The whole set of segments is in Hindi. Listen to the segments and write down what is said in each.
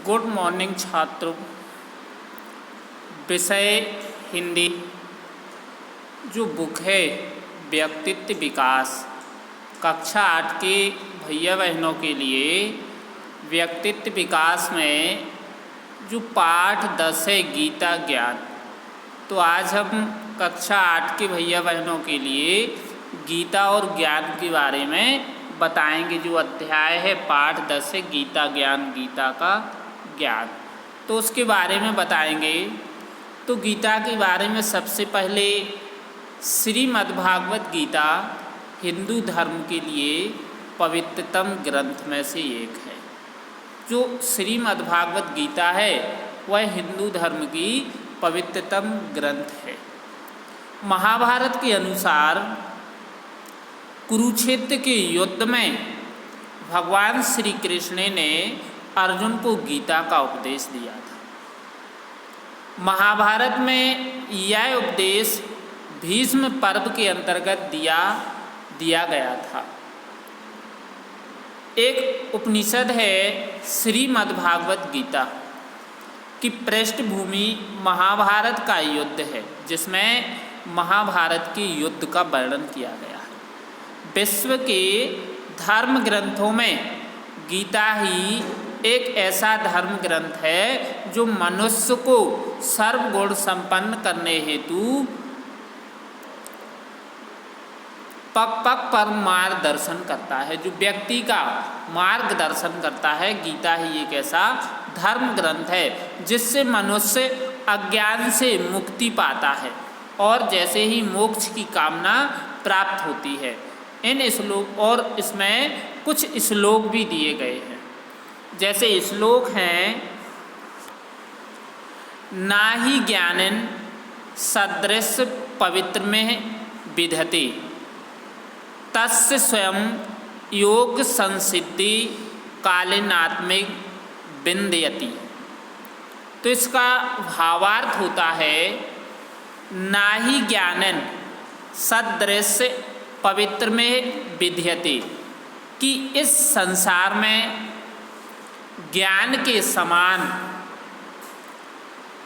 गुड मॉर्निंग छात्रों। विषय हिंदी। जो बुक है व्यक्तित्व विकास, कक्षा 8 के भैया बहनों के लिए व्यक्तित्व विकास में जो पाठ 10 है गीता ज्ञान। तो आज हम कक्षा 8 के भैया बहनों के लिए गीता और ज्ञान के बारे में बताएंगे। जो अध्याय है पाठ 10 है गीता ज्ञान, गीता का ज्ञान, तो उसके बारे में बताएंगे। तो गीता के बारे में सबसे पहले श्रीमद्भागवत गीता हिंदू धर्म के लिए पवित्रतम ग्रंथ में से एक है। जो श्रीमद्भागवत गीता है वह हिंदू धर्म की पवित्रतम ग्रंथ है। महाभारत के अनुसार कुरुक्षेत्र के युद्ध में भगवान श्री कृष्ण ने अर्जुन को गीता का उपदेश दिया था। महाभारत में यह उपदेश भीष्म पर्व के अंतर्गत दिया गया था। एक उपनिषद है श्रीमद्भागवत गीता की पृष्ठभूमि महाभारत का युद्ध है, जिसमें महाभारत के युद्ध का वर्णन किया गया है। विश्व के धर्म ग्रंथों में गीता ही एक ऐसा धर्म ग्रंथ है जो मनुष्य को सर्वगुण संपन्न करने हेतु पग पग पर मार्गदर्शन करता है, जो व्यक्ति का मार्गदर्शन करता है। गीता ही एक ऐसा धर्म ग्रंथ है जिससे मनुष्य अज्ञान से मुक्ति पाता है और जैसे ही मोक्ष की कामना प्राप्त होती है। इन श्लोक और इसमें कुछ श्लोक भी दिए गए हैं। जैसे श्लोक हैं, नाहि ज्ञानेन सदृश पवित्र में विधते तस्य स्वयं योग संसिद्धि कालीनात्मिक विन्दयति। तो इसका भावार्थ होता है, नाहि ज्ञानेन सदृश पवित्र में विध्यते, कि इस संसार में ज्ञान के समान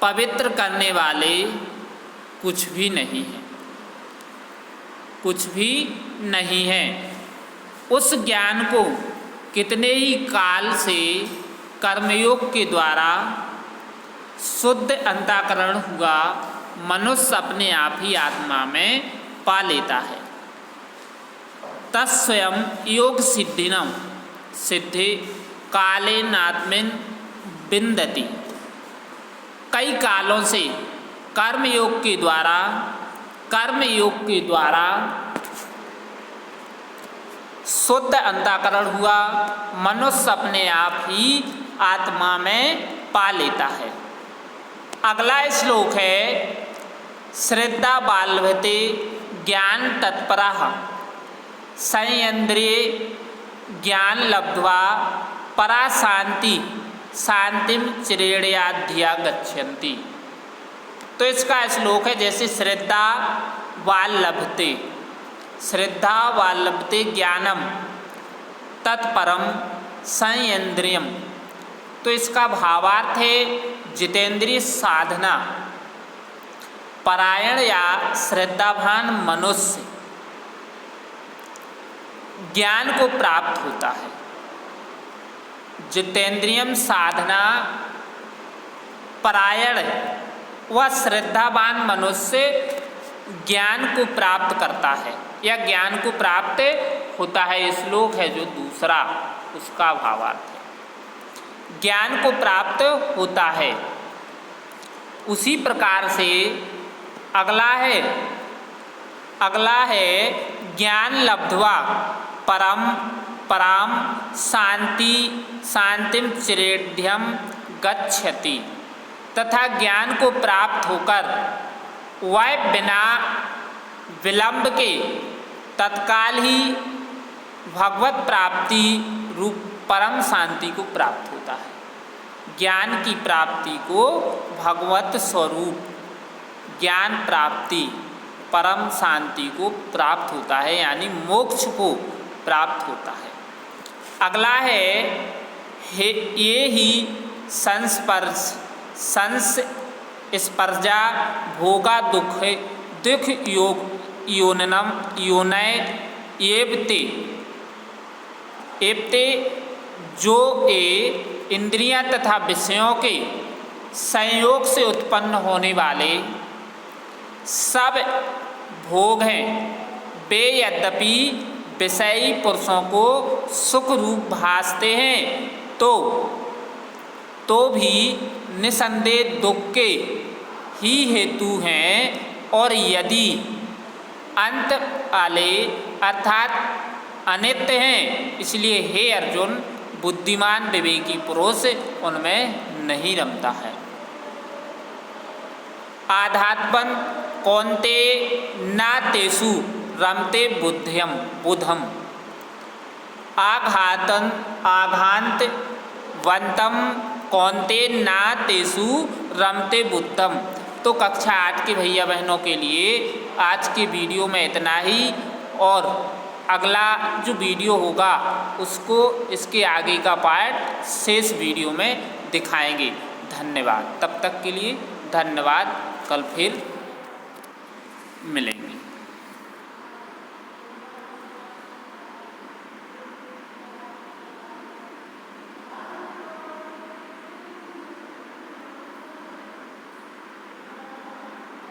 पवित्र करने वाले कुछ भी नहीं है, कुछ भी नहीं है। उस ज्ञान को कितने ही काल से कर्मयोग के द्वारा शुद्ध अंतःकरण हुआ मनुष्य अपने आप ही आत्मा में पा लेता है। तत्स्वयं योग सिद्धिनम सिद्धि कालेनात्मिन विन्दति। कई कालों से कर्मयोग के द्वारा शुद्ध अंतःकरण हुआ मनुष्य अपने आप ही आत्मा में पा लेता है। अगला श्लोक है, श्रद्धा बालभते ज्ञान तत्परः संयन्द्रिये ज्ञान लब्ध्वा परा शांतिम चिरेण्याध्या गच्छन्ति। तो इसका श्लोक है, जैसे श्रद्धा वाल्लभते ज्ञानम तत्परम संयन्द्रियम। तो इसका भावार्थ है, जितेंद्रिय साधना परायण या श्रद्धावान मनुष्य ज्ञान को प्राप्त होता है। जितेंद्रियम साधना परायण व श्रद्धावान मनुष्य ज्ञान को प्राप्त करता है या ज्ञान को प्राप्त होता है। श्लोक है जो दूसरा, उसका भावार्थ है ज्ञान को प्राप्त होता है। उसी प्रकार से अगला है ज्ञान लब्ध्वा पराम शांतिम चिरेध्यम गच्छति। तथा ज्ञान को प्राप्त होकर वह बिना विलंब के तत्काल ही भगवत प्राप्ति रूप परम शांति को प्राप्त होता है। ज्ञान की प्राप्ति को भगवत स्वरूप ज्ञान प्राप्ति परम शांति को प्राप्त होता है, यानी मोक्ष को प्राप्त होता है। अगला है ये ही संस्पर्शा भोगा दुख योननम योनय एवते जो इंद्रियां तथा विषयों के संयोग से उत्पन्न होने वाले सब भोग हैं, वे यद्यपि विषयी पुरुषों को सुख रूप भासते हैं तो भी निसंदेह दुख के ही हेतु हैं, और यदि अंत वाले अर्थात अनित्य हैं, इसलिए हे अर्जुन बुद्धिमान विवेकी पुरुष उनमें नहीं रमता है। आधात्मन कौन्ते न तेषु रमते बुद्धम आघात वंतम कौन्ते न तेषु रमते बुद्धम। तो कक्षा 8 के भैया बहनों के लिए आज के वीडियो में इतना ही, और अगला जो वीडियो होगा उसको इसके आगे का पार्ट शेष वीडियो में दिखाएंगे। धन्यवाद। तब तक के लिए धन्यवाद। कल फिर मिलेंगे।